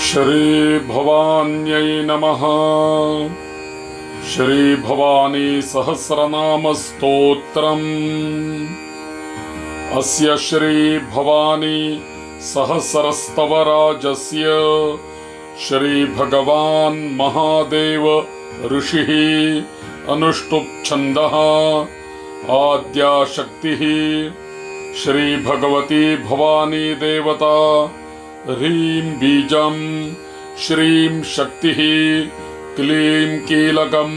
श्री भवान्यै नमः। श्री भवानी सहस्रनाम स्तोत्रम्। अस्य श्री भवानी सहस्रस्तवराजस्य श्री भगवान् महादेव ऋषिः अनुष्टुप् छन्दः आद्या शक्तिः श्री भगवती भवानी देवता ह्रीं बीजं श्रीं शक्तिः क्लीं कीलकं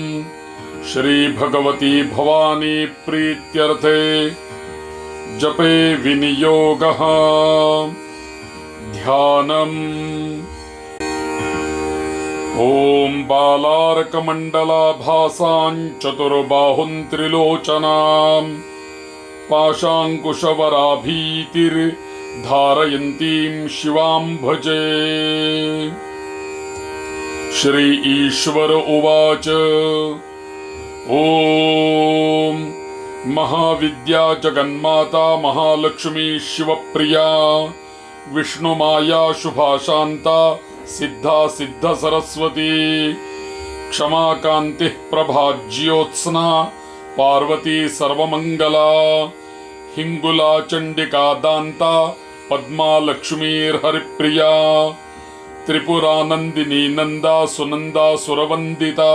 श्री भगवती भवानी प्रीत्यर्थे जपे विनियोगः। ध्यानम्। ॐ बालार्कमण्डलाभासां चतुर्बाहुं त्रिलोचनां पाशाङ्कुशवराभीतिर्धारयन्तीं शिवां भजे। श्री ईश्वर उवाच ॐ महाविद्या जगन्माता महालक्ष्मी शिवप्रिया विष्णुमाया शुभाशान्ता सिद्धा सिद्ध सरस्वती क्षमा कान्तिः प्रभा ज्योत्स्ना पार्वती सर्वमंगला हिंगुला चंडिका दान्ता पद्मा लक्ष्मीर्हरिप्रिया त्रिपुरानंदिनी नंदा सुनंदा सुरवंदिता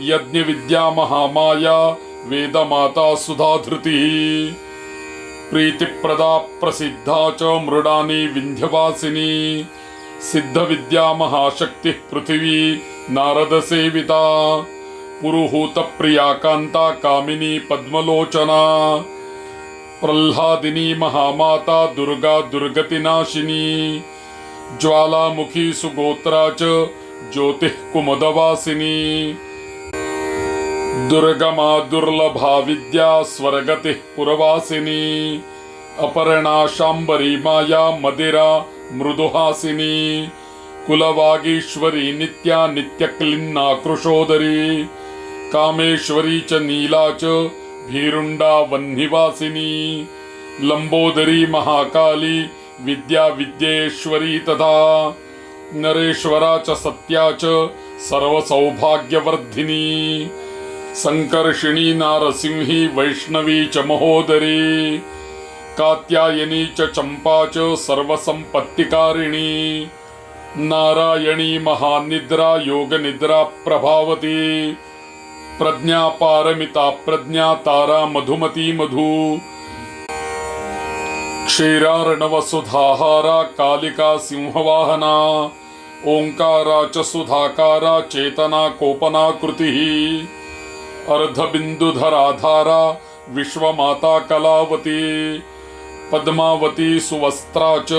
यज्ञ विद्या महामाया वेदमाता सुधाधृतिः प्रीतिप्रदा प्रसिद्धा च मृडानी विंध्यवासिनी सिद्ध विद्या महाशक्ति पृथ्वी नारद सेविता पुरुहूत प्रिया कांता कामिनी पद्मलोचना प्रह्लादिनी महामाता दुर्गा दुर्गतिनाशिनी ज्वालामुखी सुगोत्रा च ज्योतिः कुमुदवासिनी दुर्गमा दुर्लभा विद्या स्वर्गतिः पुरवासिनी अपर्णा शांबरी माया मदिरा मृदुहासिनी कुलवागीश्वरी नित्या नित्यक्लिन्ना कृशोदरी कामेश्वरी च नीला च भीरुंडा वह्निवासिनी लंबोदरी महाकाली विद्या विद्येश्वरी तथा नरेश्वरा च सत्या च सर्वसौभाग्यवर्धिनी संकर्षिणी नारसिंही वैष्णवी च महोदरी कात्यायनी च चंपा च सर्वसंपत्तिकारिणी नारायणी महानिद्रा योगनिद्रा प्रभावती प्रज्ञा पारमिता प्रज्ञा तारा मधुमती मधु क्षीरार्णवसुधाहारा कालिका सिंहवाहना ओंकारा च सुधाकारा चेतना कोपनाकृतिः अर्धबिन्दुधराधारा विश्वमाता कलावती पद्मावती सुवस्त्रा च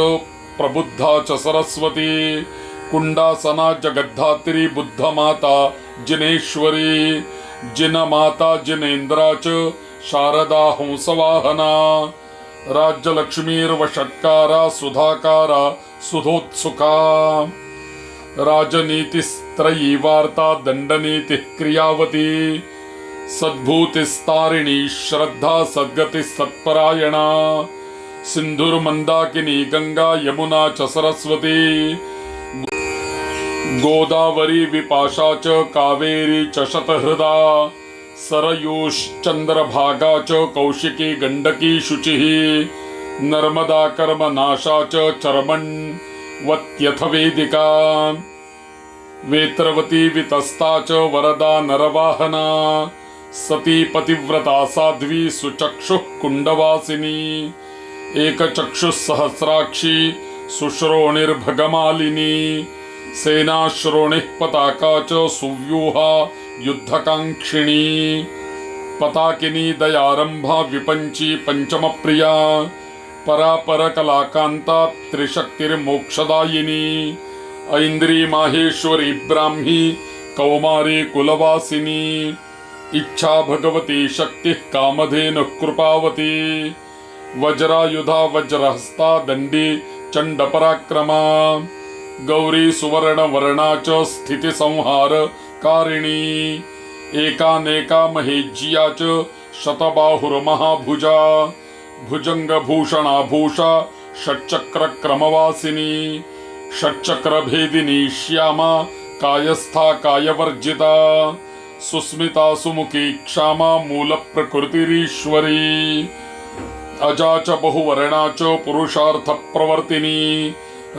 प्रबुद्धा च सरस्वती कुंडासना जगद्धात्री बुद्धमाता जिनेश्वरी जिनमाता जिनेन्द्रा च शारदा हंसवाहना राज्यलक्ष्मीर्वषट्कारा सुधाकारा सुधोत्सुका राजनीतिस्त्रयी वार्ता दंडनीतिः क्रियावती सद्भूतिस्तारिणी श्रद्धा सद्गतिस्तत्परायणा सिंधुर्मंदाकिनी गंगा यमुना च सरस्वती गोदावरी विपाशा च कावेरी च शतहृदा सरयूश्चंद्रभागा च कौशिकी गंडकी शुचिः नर्मदा कर्मनाशा च चर्मण्वत्यथ वेदिका वेत्रवती वितस्ता च वरदा नरवाहना सती पतिव्रता साध्वी सुचक्षुः कुंडवासिनी एकचक्षुः सहस्राक्षी सुश्रोणिर्भगमालिनी सेनाश्रोणिः पताका च सुव्यूहा युद्धकांक्षिणी पताकिनी दयारंभा विपंची पंचमप्रिया परापरकलाकांता त्रिशक्तिर्मोक्षदायिनी ऐन्द्री माहेश्वरी ब्राह्मी कौमारी कुलवासिनी इच्छा भगवती शक्तिः कामधेनुः कृपावती वज्रायुधा वज्रहस्ता दंडी चंडपराक्रमा गौरी सुवर्ण वर्णा च स्थिति संहार कारिणी एकानेका महेज्जिया च शतबाहुर्महाभुजा भुजंगभूषणाभूषा षट्चक्र क्रमवासिनी षट्चक्रभेदिनी श्यामा कायस्था कायवर्जिता सुस्मिता सुमुखी क्षामा मूलप्रकृतिरीश्वरी अजा च बहुवर्णा च पुरुषार्थ प्रवर्तिनी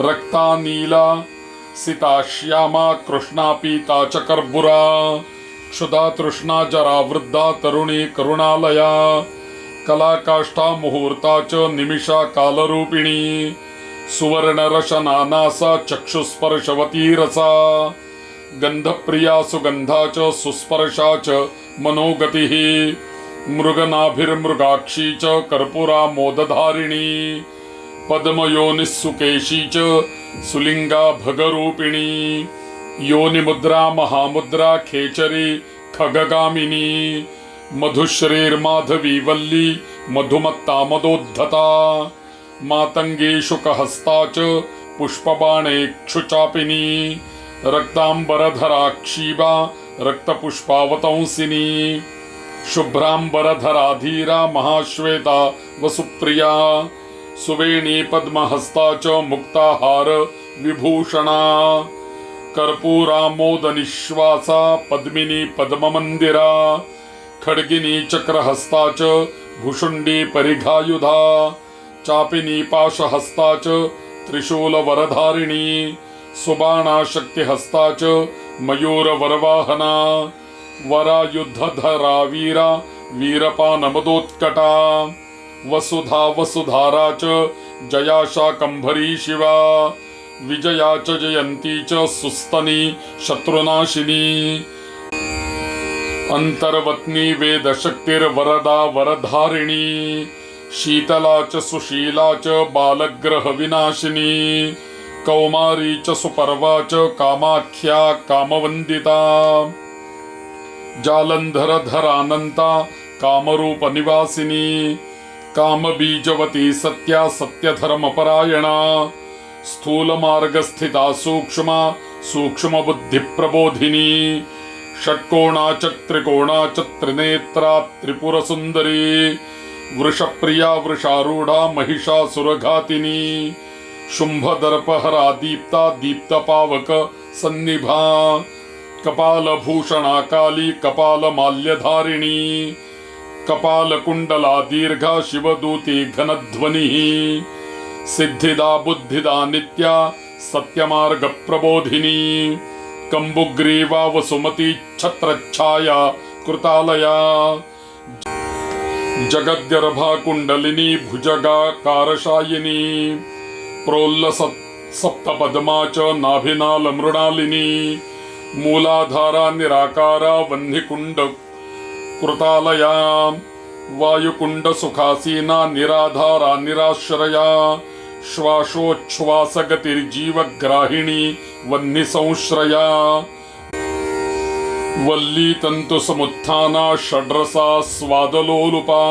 रक्ता नीला सिता श्यामा कृष्णा पीता च कर्बुरा क्षुधा तृष्णा जरा वृद्धा तरुणी करुणालया कला काष्ठा मुहूर्ता च निमिषा कालरूपिणी सुवर्णरशनानासा चक्षुस्पर्शवती रसा गंधप्रिया सुगंधा च सुस्पर्शा च मनोगतिः मृगनाभिर्मृगाक्षी च कर्पूरा मोदधारिणी पद्मयोनिस्सुकेशी च सुलिंगा भगरूपिणी योनिमुद्रा महामुद्रा खेचरी खगगामिनी मधुश्रीर्माधवी वल्ली मधुमत्ता मदोद्धता मातंगी शुकहस्ता च पुष्पबाणे क्षुचापिनी रक्तांबरधरा क्षीबा रक्तपुष्पावतंसिनी शुभ्रांबरधरा धीरा महाश्वेता वसुप्रिया सुवेणी पद्महस्ता च मुक्ताहार विभूषणा कर्पूरा मोदनिश्वासा पद्मिनी पद्ममंदिरा खड्गिनी चक्रहस्ता च भुषुंडी परिघायुधा चापिनी पाशहस्ता च त्रिशूलवरधारिणी सुबाणा शक्तिहस्ता च मयूरवरवाहना वरायुद्धधरा वीरा वीरपानमदोत्कटा वसुधा वसुधारा च जया शाकंभरी शिवा विजया च जयंती च सुस्तनी शत्रुनाशिनी अंतर्वत्नी वेदशक्तिर्वरदा वरधारिणी शीतला च सुशीला च बालग्रह विनाशिनी कौमारी च सुपर्वा च कामाख्या कामवंदिता जालंधरधरानंता कामरूप निवासिनी कामबीजवती सत्या सत्यधर्मपरायणा स्थूल मार्गस्थिता सूक्ष्मा सूक्ष्म बुद्धि प्रबोधिनी षट्कोणा च त्रिकोणा च त्रिनेत्रा त्रिपुर सुंदरी वृषप्रिया वृषारूढ़ा महिषासुरघातिनी शुंभदर्पहरा दीप्ता दीप्तपावक सन्निभा कपालभूषणा काली कपालमाल्यधारिणी कपालकुंडला दीर्घा शिवदूती घनध्वनिः सिद्धिदा बुद्धिदा नित्या सत्यमार्ग प्रबोधिनी कंबुग्रीवा वसुमती छत्रच्छाया कृतालया जगद्गर्भा कुंडलिनी भुजगाकारशायिनी प्रोल्ल सप्तपद्मा च नाभिनाल मृणालिनी मूलाधारा निराकारा वह्निकुंड कृतालया वायुकुंड सुखासीना निराधारा निराश्रया श्वासोच्छ्वासगतिर्जीवग्राहिणी वह्निसंश्रया वल्ली तंतु समुत्थाना षड्रसा स्वादलोलुपा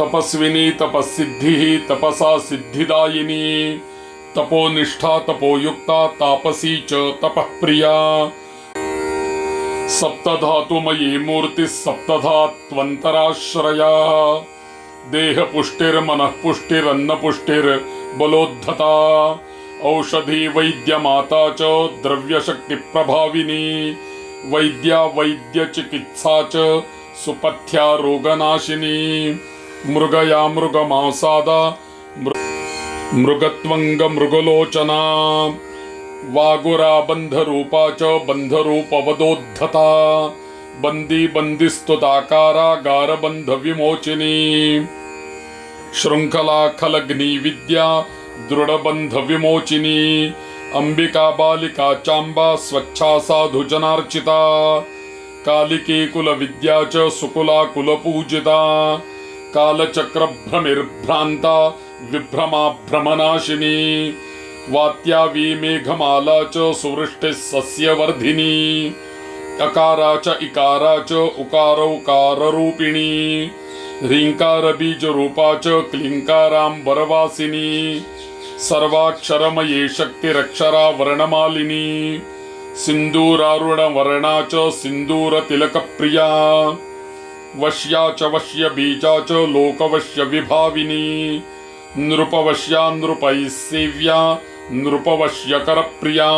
तपस्विनी तपस्सिद्धिः तपसा सिद्धिदायिनी तपोनिष्ठा तपोयुक्ता तापसी च तपःप्रिया सप्तधातुमयी मूर्ति सप्तधा त्वन्तराश्रया देह पुष्टिर्मनः पुष्टिरन्न पुष्टिर्बलोद्धता औषधी वैद्य माता च द्रव्यशक्ति प्रभाविनी वैद्या वैद्य चिकित्सा च सुपथ्या रोगनाशिनी मृगया मृगमांसादा मृगत्वंग मृगलोचना वागुरा बंधरूपा च बंधरूपवदोद्धता बंदी बंदिस्तुताकारा गारबंध विमोचिनी शृंखला खलग्नि विद्या दृढबंध विमोचिनी अंबिका बालिका चांबा स्वच्छा साधु जनार्चिता कालिकी कुल विद्या च सुकुला कुलपूजिता कालचक्र भ्रमिर्भ्रांता विभ्रमा भ्रमनाशिनी वात्यावी मेघमाला च सुवृष्टि सस्यवर्धिनी अकारा च इकारा च उकार रूपिणी ह्रींकार बीज रूपा च क्लींकारांबरवासिनी सर्वाक्षरमये शक्तिरक्षरा वर्णमालिनी सिंदूरारुण वर्णा च सिंदूर तिलक प्रिया वश्या च वश्य बीजा च लोकवश्य विभाविनी नृपवश्या नृपैः सेव्या नृपवश्यकरप्रिया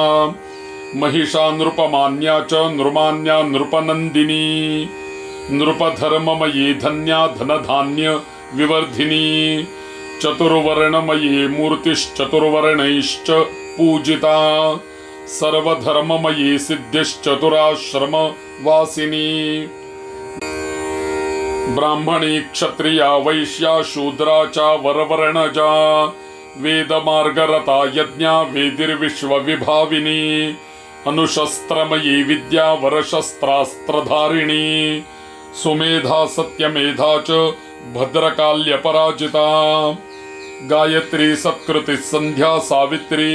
महिषा नृपमान्या च नृमान्या नृपनन्दिनी नृपधर्ममयी धन्या धनधान्य विवर्धिनी चतुर्वर्णमयी मूर्तिश्चतुर्वर्णैश्च पूजिता सर्वधर्ममयी सिद्धिश्चतुराश्रम वासिनी ब्राह्मणी क्षत्रिया वैश्या शूद्रा च वरवर्णजा वेदमार्गरता यज्ञा वेदिर्विश्वविभाविनी अनुशस्त्रमयी विद्या वरशस्त्रास्त्रधारिणी सुमेधा सत्यमेधा च भद्रकाल्यपराजिता गायत्री सत्कृति संध्या सावित्री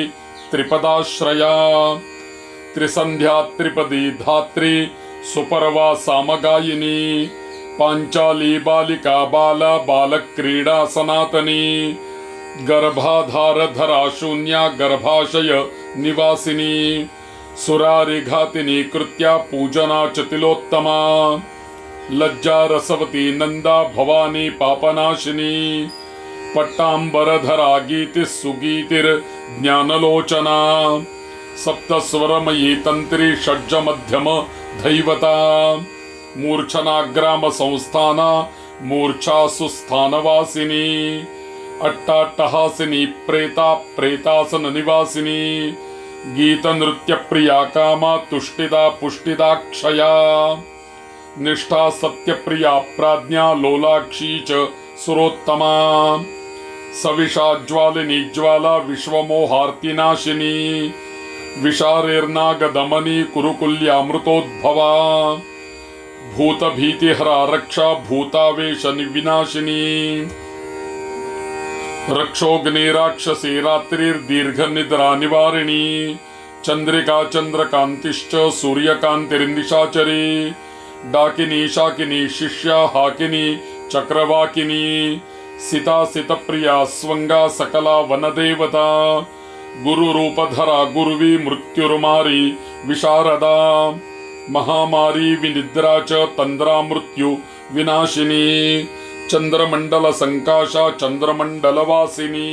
त्रिपदाश्रया त्रिसंध्या त्रिपदी धात्री सुपर्वा सामगायिनी पांचाली बालिका बाला बालक्रीडा सनातनी गर्भाधारधरा शून्या गर्भाशय निवासिनी सुरारिघातिनी कृत्या पूजना च तिलोत्तमा लज्जा रसवती नंदा भवानी पापनाशिनी पट्टांबरधरा गीति सुगीतिर ज्ञानलोचना सप्तस्वरमयी तंत्री षड्ज मध्यम धैवता मूर्छनाग्राम संस्थाना मूर्छा सुस्थानवासिनी अट्टाट्टहासिनी प्रेता प्रेतासन निवासिनी गीत नृत्य प्रिया कामा तुष्टिदा पुष्टिदा क्षया निष्ठा सत्यप्रिया प्राज्ञा लोलाक्षी च सुरोत्तमा सविषा ज्वालिनी ज्वाला विश्वमोहार्तिनाशिनी विशारेर्नागदमनी कुरुकुल्यामृतोद्भवा भूतभीतिहरा रक्षा भूतावेश विनाशिनी रक्षोग्नि राक्षसी रात्रिर्दीर्घनिद्रा निवारिणी चंद्रिका चंद्रकांतिश्च सूर्यकांतिर्निशाचरी डाकिनी शाकिनी शिष्या हाकिनी चक्रवाकिनी सिता सितप्रिया स्वंगा सकला वनदेवता गुरुरूपधरा गुरुवी मृत्युर्मारी विशारदा महामारी विनिद्रा च तंद्रा मृत्यु विनाशिनी चंद्रमंडल संकाशा चंद्रमंडलवासिनी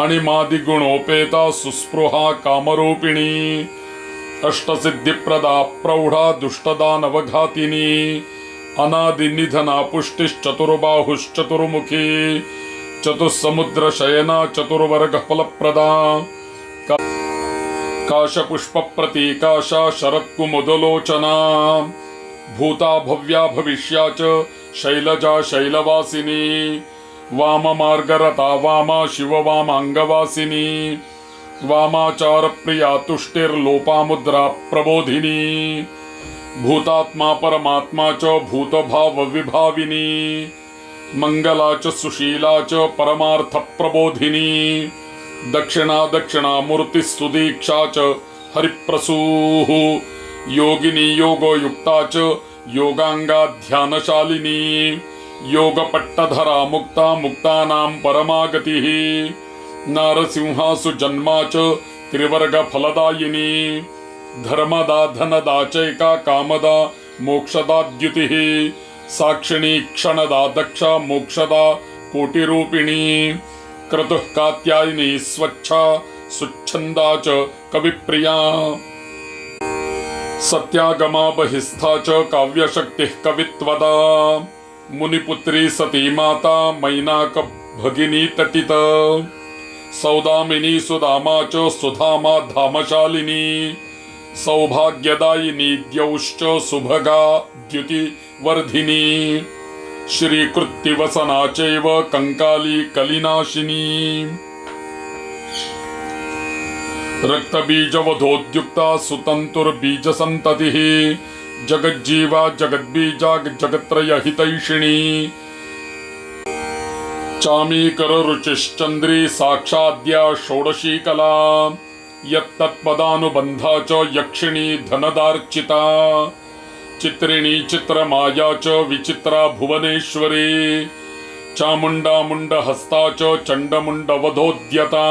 आणि मादि गुणोपेता सुस्पृहा कामरूपिणी अष्टसिद्धिप्रदा प्रौढा दुष्टदानवघातिनी अनादि निधना पुष्टिश्चतुर्बाहुश्चतुर्मुखी चतुस्समुद्र शयना चतुर्वर्ग फलप्रदा काशपुष्प प्रतीकाशा शरत्कुमुदलोचना भूता भव्या भविष्या च शैलजा शैलवासिनी वाम मार्गरता वामा शिववामांगवासिनी वामाचार प्रिया तुष्टिर्लोपामुद्रा प्रबोधिनी भूतात्मा परमात्मा च भूतभाव विभाविनी मंगला च सुशीला च परमार्थ प्रबोधिनी दक्षिणा दक्षिणा मूर्ति सुदीक्षा च हरिप्रसूः योगिनी योगयुक्ता च योगांगा ध्यानशालिनी योगपट्टधरा मुक्ता मुक्तानां परमागतिः नारसिंहासु जन्मा च त्रिवर्ग फलदायिनी धर्मदा धनदा चैका कामदा मोक्षदा द्युतिः साक्षिणी क्षणदा दक्षा मोक्षदा कोटिरूपिणी क्रतुः कात्यायिनी स्वच्छा सुच्छंदा च कविप्रिया सत्यागमा बहिस्था च काव्यशक्तिः कवित्वदा मुनिपुत्री सती माता मैनाक भगिनी तटित सौदामिनी सुदामा च सुधामा धामशालिनी सौभाग्यदायिनी द्यौश्च सुभगा द्युतिवर्धिनी श्रीकृत्तिवसना चैव कंकाली कलिनाशिनी रक्तबीजवधोद्युक्ता सुतंतुर्बीजसन्ततिः जगज्जीवा जगद्बीजा जगत्त्रयहितैषिणी चामीकररुचिश्चन्द्री साक्षाद्या षोडशी कला यत्तत्पदानुबन्धा च यक्षिणी धनदार्चिता चित्रिणी चित्रमाया च विचित्रा भुवनेश्वरी चामुण्डा मुण्डहस्ता च चण्डमुण्डवधोद्यता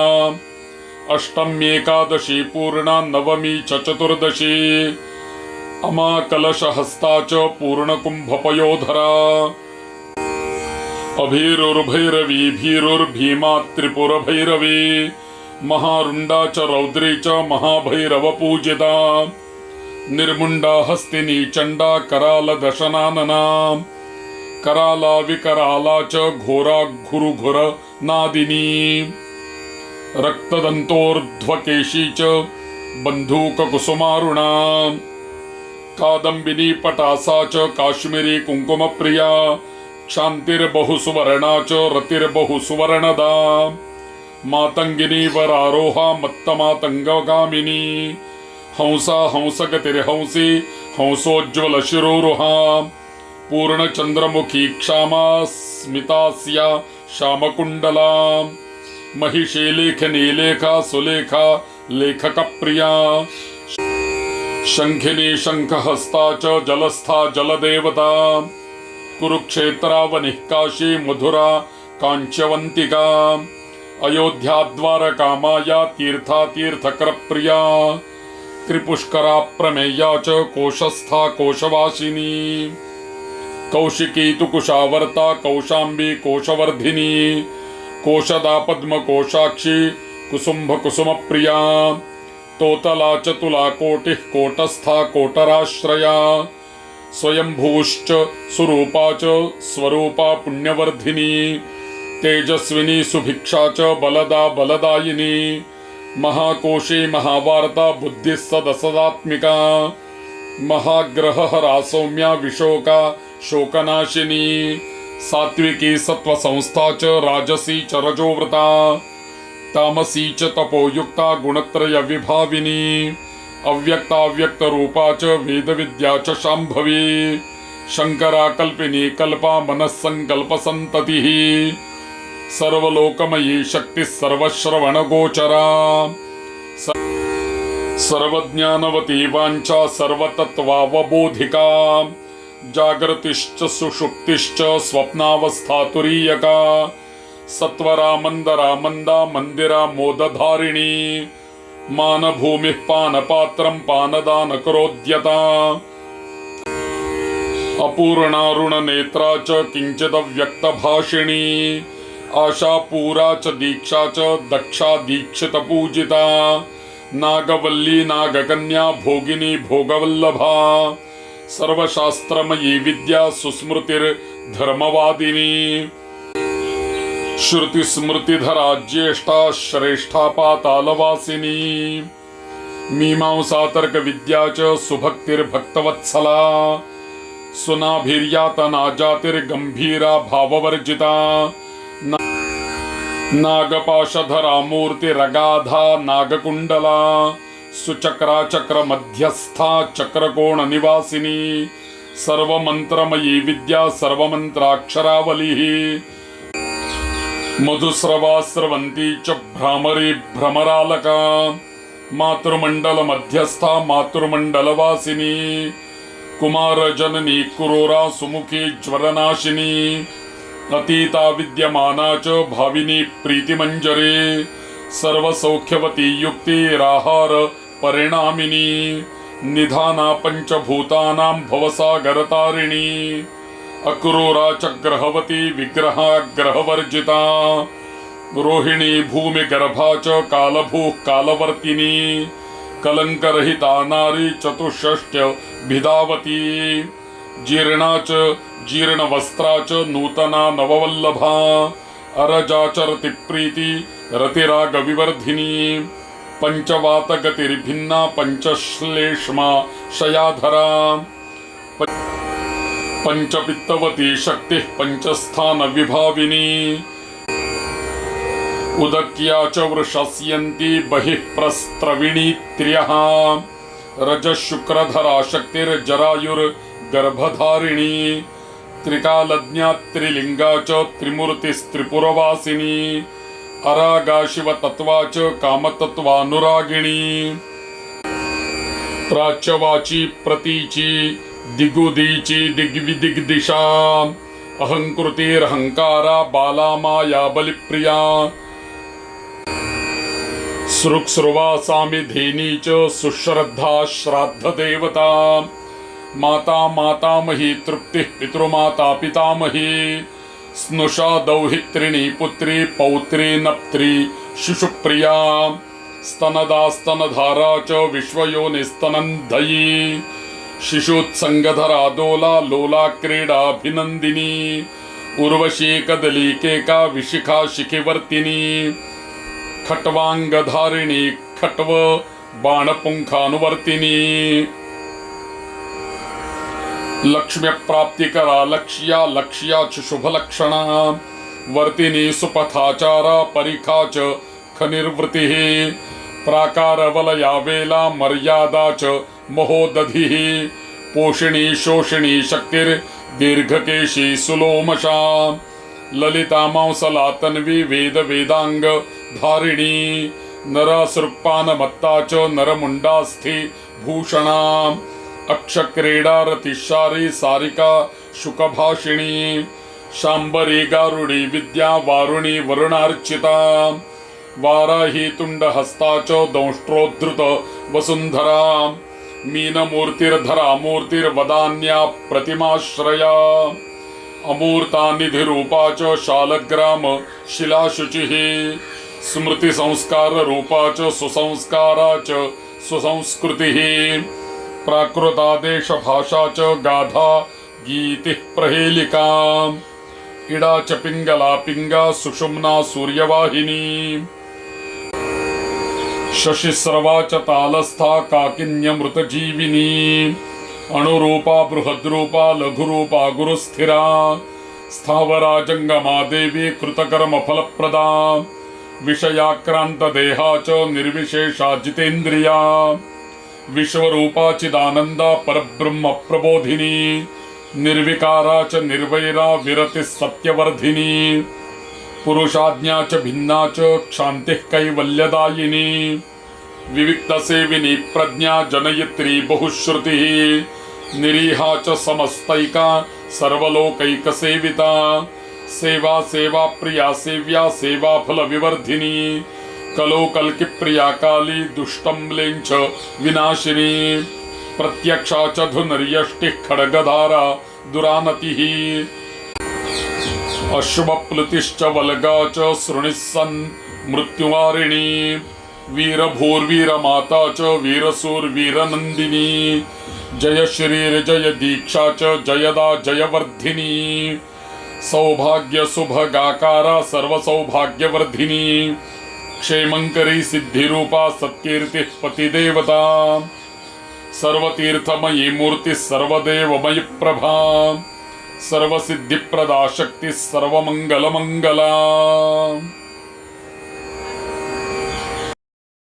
अष्टम्येकादशी पूर्णा नवमी च चतुर्दशी अमाकलशहस्ता च पूर्णकुम्भपयोधरा अभीरुर्भैरवी भीरुर्भीमा त्रिपुरभैरवी महारुंडा च रौद्री च महाभैरव पूजिता निर्मुंडा हस्तिनी चंडा कराल दशनानना कराला विकराला च घोरा घुरुघुर नादिनी रक्तदंतोर्ध्वकेशी च बंधूक कुसुमारुणा कादंबिनी पटासा च काश्मीरी कुंकुम प्रिया क्षांतिर्बहुसुवर्णा च रतिर्बहुसुवर्णदा मातंगिनी वरारोहा मत्तमातंगगामिनी हंसा हंसगतिर्हंसी हंसोज्ज्वल शिरोरुहा पूर्णचंद्रमुखी क्षामा स्मितास्या श्यामकुंडला महिषी लेखा सुलेखा लेखक प्रिया शंखिनी शंखहस्ता च जलस्था जलदेवता कुरुक्षेत्रावनिः काशी मधुरा कांच्यवंतिका अयोध्या द्वारका माया तीर्था तीर्थकर प्रिया त्रिपुष्करा प्रमेया च कोशस्था कोशवासिनी कौशिकी तु कुशावर्ता कौशाम्बी कोशवर्धिनी कोशदा पद्मकोशाक्षी कुसुम्भ कुसुम प्रिया तोतला च तुला कोटिः कोटस्था कोटराश्रया स्वयंभूश्च सुरूपा च स्वरूपा पुण्यवर्धिनी तेजस्विनी सुभिक्षा च बलदा बलदायिनी महाकोशी महावार्ता बुद्धिः सदसदात्मिका महाग्रहहरा सौम्या विशोका शोकनाशिनी सात्विकी सत्त्वसंस्था च राजसी च रजोवृता तामसी च तपोयुक्ता गुणत्रय विभाविनी अव्यक्ताव्यक्तरूपा च वेदविद्या च शाम्भवी शंकरा कल्पिनी कल्पा मनस्संकल्पसन्ततिः सर्वलोकमयी शक्तिः सर्वश्रवणगोचरा सर्वज्ञानवती वाञ्छा सर्वतत्त्वावबोधिका जागृतिश्च सुषुप्तिश्च स्वप्नावस्थातुरीयका सत्वरा मंदरा मंदा मंदिरा मोदधारिणी मानभूमिः पानपात्रं पानदानकरोद्यता अपूर्णारुणनेत्रा च किञ्चिदव्यक्तभाषिणी आशापूरा च दीक्षा च दक्षा दीक्षितपूजिता नागवल्ली नागकन्या भोगिनी भोगवल्लभा सर्वशास्त्रमयी विद्या सुस्मृतिर्धर्मवादिनी श्रुतिस्मृतिधरा ज्येष्ठा श्रेष्ठा पातालवासिनी मीमांसा तर्क विद्या च सुभक्तिर्भक्तवत्सला सुनाभिर्यातना जातिर्गंभीरा भाववर्जिता नागपाशधरा मूर्तिरगाधा नागकुंडला सुचक्रा चक्र मध्यस्था चक्रकोण निवासिनी सर्वमंत्रमयी विद्या सर्वमंत्राक्षरावली मधुस्रवा स्रवंती च भ्रामरी भ्रमरालका मातृमंडल मध्यस्था मातृमंडलवासिनी कुमारजननी कुरोरा सुमुखी ज्वरनाशिनी अतीता विद्यमाना च भाविनी प्रीतिमंजरी सर्वसौख्यवती युक्तिराहार परिणामिनी निधाना पंचभूतानां भवसागरतारिणी अक्रूरा च ग्रहवती विग्रहा ग्रहवर्जिता रोहिणी भूमिगर्भा च कालभूः कालवर्तिनी कलंकरहिता नारी चतुष्षष्ट्य भिदावती जीर्णा च जीर्णवस्त्रा च नूतना नववल्लभा अरजाचरति प्रीति रतिराग विवर्धिनी पंचवातगतिर्भिन्ना पंचश्लेष्मा शयाधरा पंचपित्तवती शक्तिः पंचस्थान विभाविनी उदक्या च वृषस्यन्ती बहिः प्रस्त्रविणी त्र्यः रजशुक्रधरा शक्तिर्जरायुर्गर्भधारिणी त्रिकालज्ञा त्रिलिंगा च त्रिमूर्तिस्त्रिपुरवासिनी अरागा शिवतत्त्वा च कामतत्त्वानुरागिणी प्राच्यवाची प्रतीची दिगुदीची दिग्विदिग्दिशा अहंकृतिरहंकारा बाला माया बलिप्रिया सृक्सृवासामिधेनी च सुश्रद्धा श्राद्ध देवता माता मातामही तृप्तिः पितृमाता पितामही स्नुषा दौहित्रिणी पुत्री पौत्री नप्त्री शिशुप्रिया स्तनदा स्तनधारा च विश्वयोनिस्तनन्दयी शिशुत्संगधरा दोला लोला क्रीडाभिनंदिनी उर्वशी कदलीकेका विशिखा शिखिवर्तिनी खट्वांगधारिणी खट्व बाणपुंखानुवर्तिनी लक्ष्म्यप्राप्तिकरा लक्ष्या लक्ष्या च शुभलक्षणा वर्तिनी सुपथाचारा परिखा च खनिर्वृतिः प्राकारवलया वेला मर्यादा च महोदधिः पोषिणी शोषिणी शक्तिर्दीर्घकेशी सुलोमशा ललिता मांसला तन्वी वेद वेदांग धारिणी नरासृक्पानमत्ता च नरमुंडास्थि भूषणा अक्षक्रीडा रतिशारी सारिका शुकभाषिणी शांबरी गारुडी विद्या वारुणी वरुणार्चिता वाराही तुंडहस्ता च दंष्ट्रोद्धृत वसुंधरा मीनमूर्तिर्धरा मूर्तिर्वदान्या प्रतिमाश्रया अमूर्ता निधिरूपा च शालग्राम शिलाशुचिः स्मृतिसंस्कार रूपा च सुसंस्कारा च सुसंस्कृतिः प्राकृतादेश भाषा च गाधा गीतिः प्रहेलिका इडा च पिंगला पिंगा सुषुम्ना सूर्यवाहिनी शशिस्रवा च तालस्था काकिन्यमृतजीविनी अणुरूपा बृहद्रूपा लघुरूपा गुरुस्थिरा स्थावरा जंगमा देवी कृतकर्मफलप्रदा विषयाक्रांत देहा च निर्विशेषा जितेन्द्रिया विश्वरूपा चिदानंदा परब्रह्म प्रबोधिनी निर्विकारा च निर्वैरा विरति सत्यवर्धिनी पुरुषाज्ञा च भिन्ना च क्षान्तिः कैवल्यदायिनी विविक्तसेविनी प्रज्ञा जनयित्री बहुश्रुतिः निरीहा च समस्तैका सर्वलोकैकसेविता सेवा सेवा प्रिया सेव्या सेवाफल विवर्धिनी कलो कल्कि प्रिया काली दुष्टम्लेंच विनाशिनी प्रत्यक्षा च धुनर्यष्टिः खड्गधारा दुरानतिः अश्वप्लुतिश्च वल्गा च सृणिस्सन् मृत्युवारिणी वीरभूर्वीरमाता च वीरसूर्वीरनन्दिनी जय श्रीर् जय दीक्षा च जयदा जयवर्धिनी सौभाग्य सुभगाकारा सर्वसौभाग्यवर्धिनी क्षेमंकरी सिद्धिरूपा सत्कीर्तिः पतिदेवता सर्वतीर्थमयी मूर्तिः सर्वदेवमयी प्रभा सर्वसिद्धिप्रदा शक्तिः सर्वमंगलमंगला।